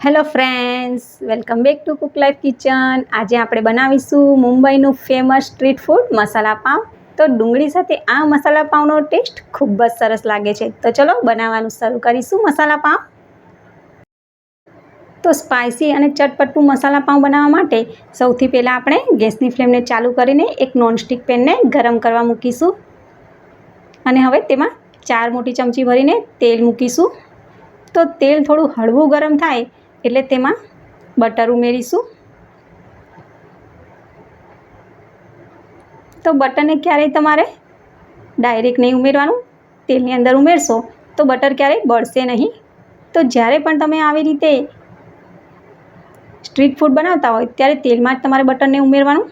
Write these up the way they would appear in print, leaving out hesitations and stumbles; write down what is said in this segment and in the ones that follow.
Hello friends, welcome back to cook life kitchen. આજે આપણે બનાવીશું મુંબઈનું ફેમસ સ્ટ્રીટ ફૂડ મસાલા પાઉં. તો ડુંગળી સાથે આ મસાલા પાઉંનો ટેસ્ટ ખૂબ જ સરસ લાગે છે. તો ચલો બનાવવાનું શરૂ કરીશું મસાલા પાઉં. તો સ્પાઇસી અને ચટપટું મસાલા પાઉં બનાવવા માટે સૌથી પહેલાં આપણે ગેસની ફ્લેમને ચાલુ કરીને એક નોનસ્ટિક પેનને ગરમ કરવા મૂકીશું. અને હવે તેમાં 4 મોટી ચમચી ભરીને તેલ મૂકીશું. તો તેલ થોડું હળવું ગરમ થાય એટલે તેમાં બટર ઉમેરીશું. તો બટરને ક્યારેય તમારે ડાયરેક્ટ નહીં ઉમેરવાનું. તેલની અંદર ઉમેરશો તો બટર ક્યારેય બળશે નહીં. તો જ્યારે પણ તમે આવી રીતે સ્ટ્રીટ ફૂડ બનાવતા હોય ત્યારે તેલમાં જ તમારે બટરને ઉમેરવાનું.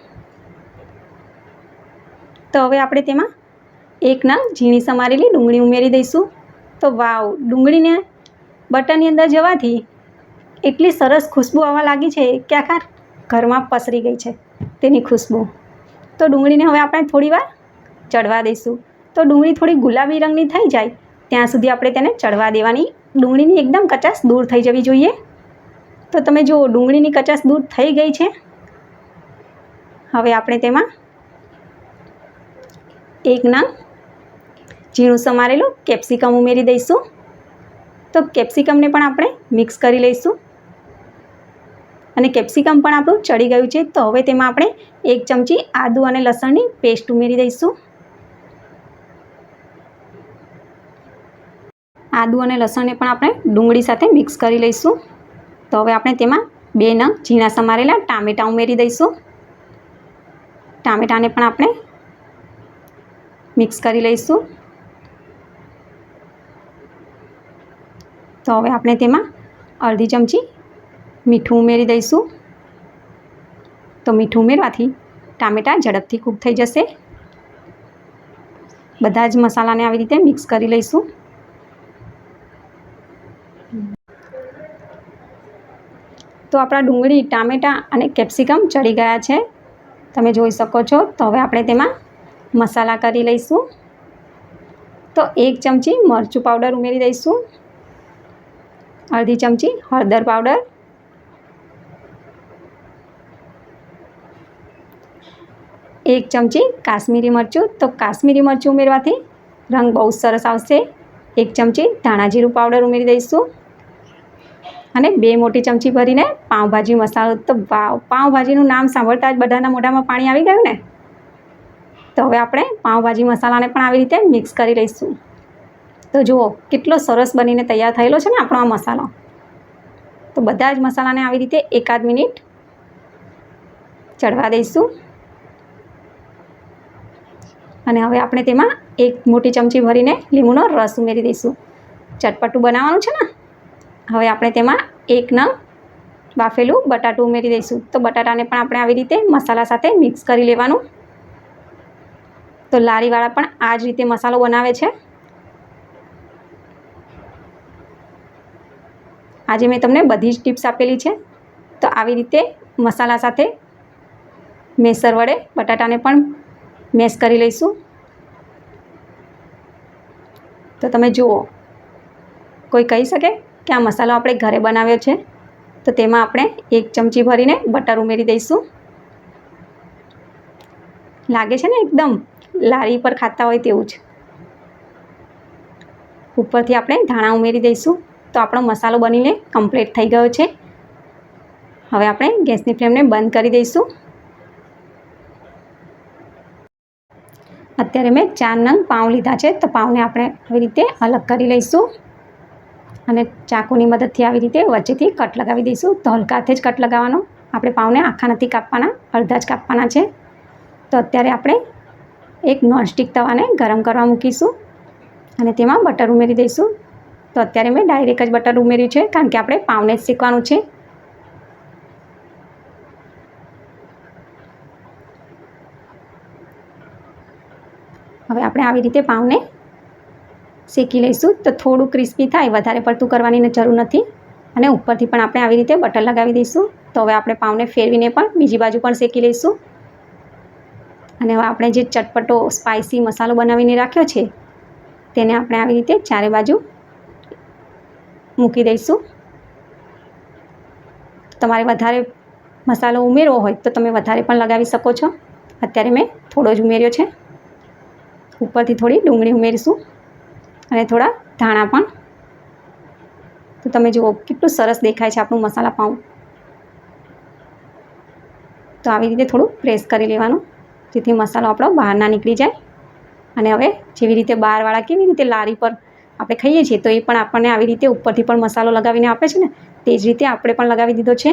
તો હવે આપણે તેમાં એક નંગ ઝીણી સમારેલી ડુંગળી ઉમેરી દઈશું. તો વાવ, ડુંગળીને બટરની અંદર જવાથી એટલી સરસ ખુશ્બુ આવવા લાગી છે કે આખા ઘરમાં પસરી ગઈ છે તેની ખુશ્બુ. તો ડુંગળીને હવે આપણે થોડીવાર ચડવા દઈશું. તો ડુંગળી થોડી ગુલાબી રંગની થઈ જાય ત્યાં સુધી આપણે તેને ચડવા દેવાની. ડુંગળીની એકદમ કચાશ દૂર થઈ જવી જોઈએ. તો તમે જુઓ, ડુંગળીની કચાશ દૂર થઈ ગઈ છે. હવે આપણે તેમાં એક નંગ ઝીણું સમારેલું કેપ્સિકમ ઉમેરી દઈશું. તો કેપ્સિકમને પણ આપણે મિક્સ કરી લઈશું. અને કેપ્સિકમ પણ આપણું ચડી ગયું છે. તો હવે તેમાં આપણે 1 ચમચી આદું અને લસણની પેસ્ટ ઉમેરી દઈશું. આદું અને લસણને પણ આપણે ડુંગળી સાથે મિક્સ કરી લઈશું. તો હવે આપણે તેમાં 2 નંગ ઝીણા સમારેલા ટામેટાં ઉમેરી દઈશું. ટામેટાને પણ આપણે મિક્સ કરી લઈશું. તો હવે આપણે તેમાં અડધી ચમચી મીઠું ઉમેરી દઈશું. તો મીઠું ઉમેરવાથી ટામેટાં ઝડપથી કૂક થઈ જશે. બધા જ મસાલાને આવી રીતે મિક્સ કરી લઈશું. તો આપણા ડુંગળી, ટામેટાં અને કેપ્સિકમ ચડી ગયા છે, તમે જોઈ શકો છો. તો હવે આપણે તેમાં મસાલા કરી લઈશું. તો 1 ચમચી મરચું પાવડર ઉમેરી દઈશું. અડધી ચમચી હળદર પાવડર, 1 ચમચી કાશ્મીરી મરચું. તો કાશ્મીરી મરચું ઉમેરવાથી રંગ બહુ સરસ આવશે. 1 ચમચી ધાણા જીરું પાવડર ઉમેરી દઈશું. અને 2 મોટી ચમચી ભરીને પાઉંભાજી મસાલો. તો વાવ, પાઉંભાજીનું નામ સાંભળતા જ બધાના મોઢામાં પાણી આવી ગયું ને. તો હવે આપણે પાઉંભાજી મસાલાને પણ આવી રીતે મિક્સ કરી લઈશું. તો જુઓ કેટલો સરસ બનીને તૈયાર થયેલો છે ને આપણો આ મસાલો. તો બધા જ મસાલાને આવી રીતે 1 મિનિટ ચડવા દઈશું. અને હવે આપણે તેમાં 1 મોટી ચમચી ભરીને લીંબુનો રસ ઉમેરી દઈશું. ચટપટું બનાવવાનું છે ને. હવે આપણે તેમાં 1 નંગ બાફેલું બટાટું ઉમેરી દઈશું. તો બટાટાને પણ આપણે આવી રીતે મસાલા સાથે મિક્સ કરી લેવાનું. તો લારીવાળા પણ આ જ રીતે મસાલો બનાવે છે. આજે મેં તમને બધી જ ટિપ્સ આપેલી છે. તો આવી રીતે મસાલા સાથે મેસર વડે બટાટાને પણ મેશ કરી લઈશું. તો તમે જુઓ, કોઈ કહી શકે કે આ મસાલો આપણે ઘરે બનાવ્યો છે. તો તેમાં આપણે 1 ચમચી ભરીને બટર ઉમેરી દઈશું. લાગે છે ને એકદમ લારી પર ખાતા હોય તેવું જ. ઉપરથી આપણે ધાણા ઉમેરી દઈશું. તો આપણો મસાલો બનીને કમ્પ્લીટ થઈ ગયો છે. હવે આપણે ગેસની ફ્લેમને બંધ કરી દઈશું. અત્યારે મેં 4 નંગ પાઉં લીધા છે. તો પાઉંને આપણે આવી રીતે અલગ કરી લઈશું. અને ચાકુની મદદથી આવી રીતે વચ્ચેથી કટ લગાવી દઈશું. તો હલકા હાથે જ કટ લગાવવાનો. આપણે પાઉંને આખા નથી કાપવાના, અડધા જ કાપવાના છે. તો અત્યારે આપણે એક નોનસ્ટિક તવાને ગરમ કરવા મૂકીશું. અને તેમાં બટર ઉમેરી દઈશું. તો અત્યારે મેં ડાયરેક્ટ જ બટર ઉમેર્યું છે કારણ કે આપણે પાઉંને જ શેકવાનું છે. હવે આપણે આવી રીતે પાઉંને શેકી લઈશું. તો થોડું ક્રિસ્પી થાય, વધારે પડતું કરવાની જરૂર નથી. અને ઉપરથી પણ આપણે આવી રીતે બટર લગાવી દઈશું. તો હવે આપણે પાઉંને ફેરવીને પણ બીજી બાજુ પણ શેકી લઈશું. અને હવે આપણે જે ચટપટો સ્પાઇસી મસાલો બનાવીને રાખ્યો છે તેને આપણે આવી રીતે ચારે બાજુ મૂકી દઈશું. તમારે વધારે મસાલો ઉમેરવો હોય તો તમે વધારે પણ લગાવી શકો છો. અત્યારે મેં થોડો જ ઉમેર્યો છે. ઉપરથી થોડી ડુંગળી ઉમેરીશું અને થોડા ધાણા પણ. તો તમે જુઓ કેટલું સરસ દેખાય છે આપણું મસાલા પાઉં. તો આવી રીતે થોડું પ્રેસ કરી લેવાનું જેથી મસાલો આપણો બહાર ના નીકળી જાય. અને હવે જેવી રીતે બહારવાળા કેવી રીતે લારી પર આપણે ખાઈએ છીએ તો એ પણ આપણને આવી રીતે ઉપરથી પણ મસાલો લગાવીને આપે છે ને, તે જ રીતે આપણે પણ લગાવી દીધો છે.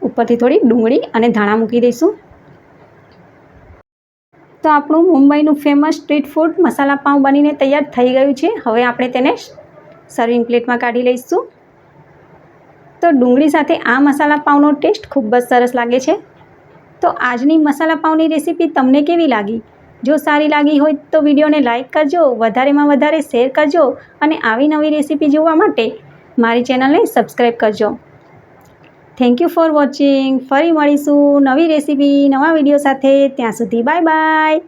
ઉપરથી થોડી ડુંગળી અને ધાણા મૂકી દઈશું. તો આપણું મુંબઈનું ફેમસ સ્ટ્રીટ ફૂડ મસાલા પાઉં બનીને તૈયાર થઈ ગયું છે. હવે આપણે તેને સર્વિંગ પ્લેટમાં કાઢી લઈશું. તો ડુંગળી સાથે આ મસાલા પાઉંનો ટેસ્ટ ખૂબ જ સરસ લાગે છે. તો આજની મસાલા પાઉંની રેસીપી તમને કેવી લાગી? જો સારી લાગી હોય તો વિડીયોને લાઇક કરજો, વધારેમાં વધારે શેર કરજો અને આવી નવી રેસીપી જોવા માટે મારી ચેનલને સબસ્ક્રાઈબ કરજો. Thank you for watching. ફરી મળીશું નવી રેસીપી નવા વિડીયો સાથે. ત્યાં સુધી બાય બાય.